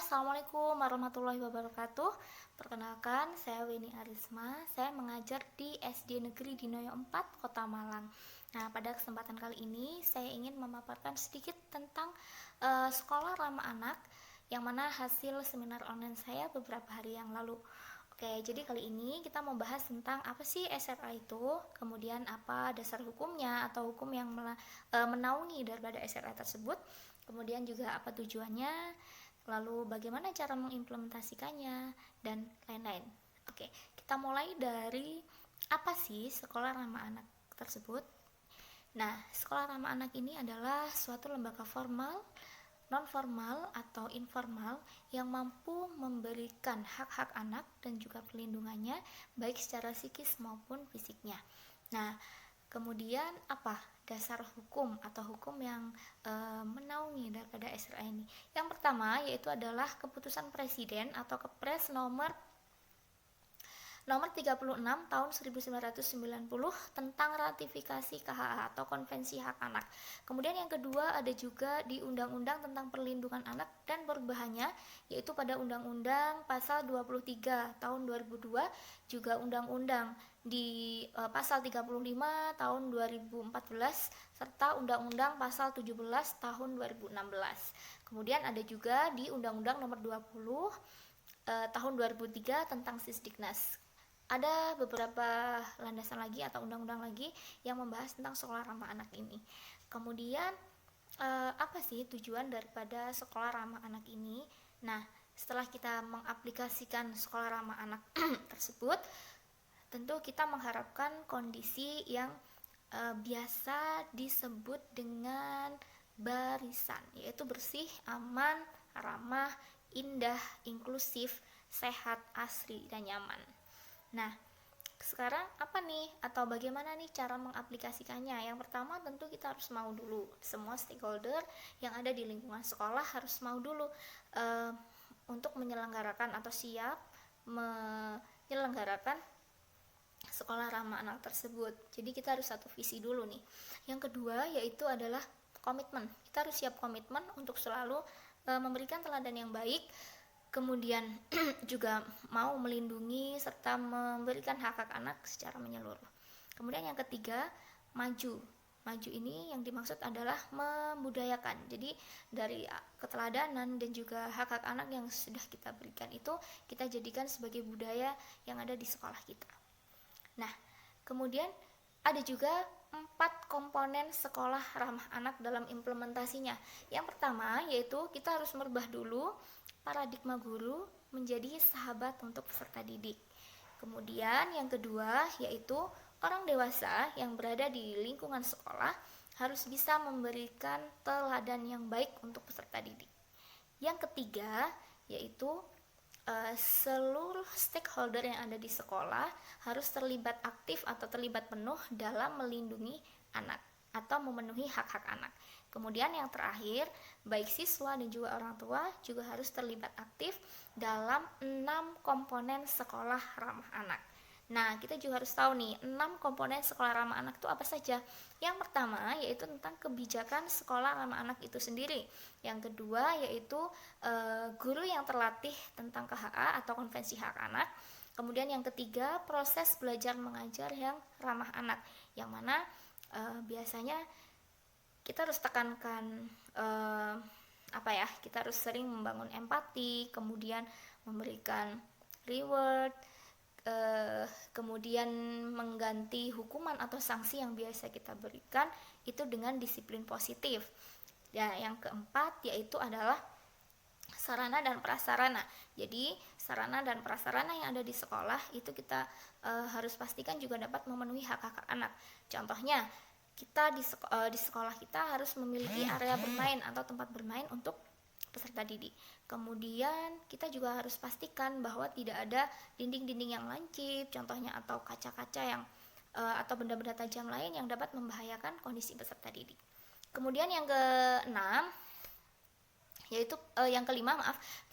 Assalamualaikum warahmatullahi wabarakatuh. Perkenalkan, saya Weni Arisma. Saya mengajar di SD Negeri Dinoyo 4, Kota Malang. Nah, pada kesempatan kali ini saya ingin memaparkan sedikit tentang sekolah ramah anak yang mana hasil seminar online saya beberapa hari yang lalu. Oke, jadi kali ini kita mau bahas tentang apa sih SRA itu, kemudian apa dasar hukumnya atau hukum yang menaungi daripada SRA tersebut, kemudian juga apa tujuannya, lalu bagaimana cara mengimplementasikannya, dan lain-lain. Oke, kita mulai dari apa sih sekolah ramah anak tersebut. Nah, sekolah ramah anak ini adalah suatu lembaga formal, non-formal atau informal yang mampu memberikan hak-hak anak dan juga perlindungannya baik secara psikis maupun fisiknya. Nah, kemudian apa dasar hukum atau hukum yang menaungi daripada SRA ini? Yang pertama yaitu adalah keputusan presiden atau Kepres nomor 36 tahun 1990 tentang ratifikasi KHA atau Konvensi Hak Anak. Kemudian yang kedua ada juga di Undang-Undang tentang Perlindungan Anak dan perubahannya, yaitu pada Undang-Undang pasal 23 tahun 2002, juga Undang-Undang di pasal 35 tahun 2014 serta Undang-Undang pasal 17 tahun 2016. Kemudian ada juga di Undang-Undang nomor 20 tahun 2003 tentang Sisdiknas. Ada beberapa landasan lagi atau undang-undang lagi yang membahas tentang sekolah ramah anak ini. Kemudian apa sih tujuan daripada sekolah ramah anak ini? Nah, setelah kita mengaplikasikan sekolah ramah anak tersebut, tentu kita mengharapkan kondisi yang biasa disebut dengan barisan, yaitu bersih, aman, ramah, indah, inklusif, sehat, asri, dan nyaman. Nah, sekarang apa nih atau bagaimana nih cara mengaplikasikannya? Yang pertama tentu kita harus mau dulu. Semua stakeholder yang ada di lingkungan sekolah harus mau dulu untuk menyelenggarakan atau siap menyelenggarakan sekolah ramah anak tersebut. Jadi kita harus satu visi dulu nih. Yang kedua yaitu adalah komitmen. Kita harus siap komitmen untuk selalu memberikan teladan yang baik, kemudian juga mau melindungi serta memberikan hak-hak anak secara menyeluruh. Kemudian yang ketiga, maju. Maju ini yang dimaksud adalah membudayakan. Jadi dari keteladanan dan juga hak-hak anak yang sudah kita berikan itu kita jadikan sebagai budaya yang ada di sekolah kita. Nah, kemudian ada juga 4 komponen sekolah ramah anak dalam implementasinya. Yang pertama yaitu kita harus merubah dulu paradigma guru menjadi sahabat untuk peserta didik. Kemudian yang kedua yaitu orang dewasa yang berada di lingkungan sekolah harus bisa memberikan teladan yang baik untuk peserta didik. Yang ketiga yaitu seluruh stakeholder yang ada di sekolah harus terlibat aktif atau terlibat penuh dalam melindungi anak atau memenuhi hak-hak anak. Kemudian yang terakhir, baik siswa dan juga orang tua juga harus terlibat aktif dalam 6 komponen sekolah ramah anak. Nah, kita juga harus tahu nih, 6 komponen sekolah ramah anak itu apa saja. Yang pertama yaitu tentang kebijakan sekolah ramah anak itu sendiri. Yang kedua yaitu guru yang terlatih tentang KHA atau Konvensi Hak Anak. Kemudian yang ketiga, proses belajar mengajar yang ramah anak, yang mana biasanya kita harus tekankan kita harus sering membangun empati, kemudian memberikan reward, kemudian mengganti hukuman atau sanksi yang biasa kita berikan itu dengan disiplin positif. Ya, yang keempat yaitu adalah sarana dan prasarana. Jadi sarana dan prasarana yang ada di sekolah itu kita harus pastikan juga dapat memenuhi hak-hak anak. Contohnya kita di sekolah kita harus memiliki area bermain atau tempat bermain untuk peserta didik. Kemudian kita juga harus pastikan bahwa tidak ada dinding-dinding yang lancip, contohnya, atau kaca-kaca yang atau benda-benda tajam lain yang dapat membahayakan kondisi peserta didik. Kemudian yang kelima,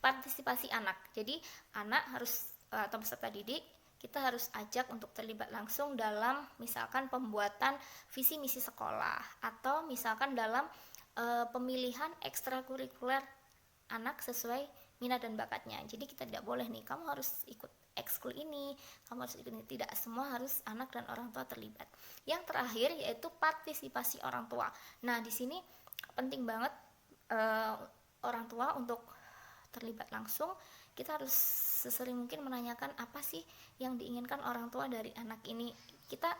partisipasi anak. Jadi anak harus atau peserta didik kita harus ajak untuk terlibat langsung dalam misalkan pembuatan visi misi sekolah atau misalkan dalam pemilihan ekstrakurikuler anak sesuai minat dan bakatnya. Jadi kita tidak boleh nih kamu harus ikut ekskul ini, kamu harus ikut ini. Tidak semua harus anak dan orang tua terlibat. Yang terakhir yaitu partisipasi orang tua. Nah di sini penting banget orang tua untuk terlibat langsung. Kita harus sesering mungkin menanyakan apa sih yang diinginkan orang tua dari anak ini. Kita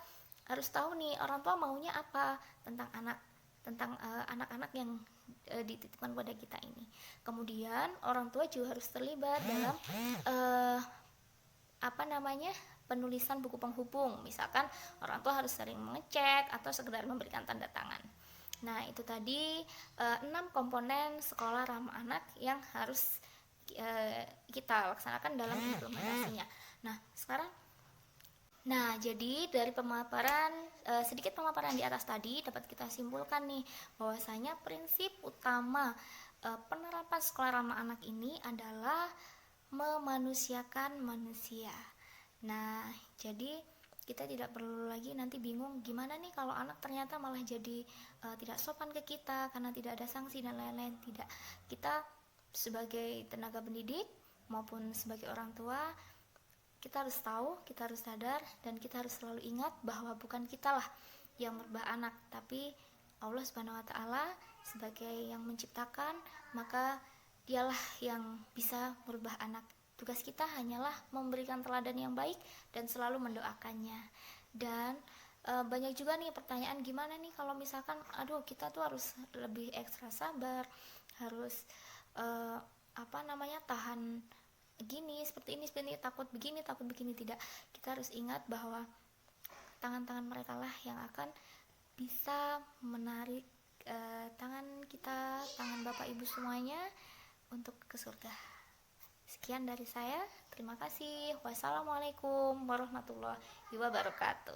harus tahu nih orang tua maunya apa tentang anak-anak yang dititipkan pada kita ini. Kemudian orang tua juga harus terlibat dalam penulisan buku penghubung. Misalkan orang tua harus sering mengecek atau sekedar memberikan tanda tangan. Nah itu tadi 6 komponen sekolah ramah anak yang harus kita laksanakan dalam implementasinya. Nah jadi dari sedikit pemaparan di atas tadi dapat kita simpulkan nih bahwasanya prinsip utama penerapan sekolah ramah anak ini adalah memanusiakan manusia. Nah jadi kita tidak perlu lagi nanti bingung gimana nih kalau anak ternyata malah jadi tidak sopan ke kita karena tidak ada sanksi dan lain-lain. Tidak, kita sebagai tenaga pendidik maupun sebagai orang tua, kita harus tahu, kita harus sadar, dan kita harus selalu ingat bahwa bukan kitalah yang merubah anak, tapi Allah Subhanahu wa Ta'ala sebagai yang menciptakan, maka dialah yang bisa merubah anak. Tugas kita hanyalah memberikan teladan yang baik dan selalu mendoakannya. Dan banyak juga nih pertanyaan, gimana nih kalau misalkan kita tuh harus lebih ekstra sabar, harus tahan seperti ini, takut begini. Tidak, kita harus ingat bahwa tangan-tangan mereka lah yang akan bisa menarik tangan kita, tangan Bapak Ibu semuanya untuk ke surga. Sekian dari saya, terima kasih. Wassalamualaikum warahmatullahi wabarakatuh.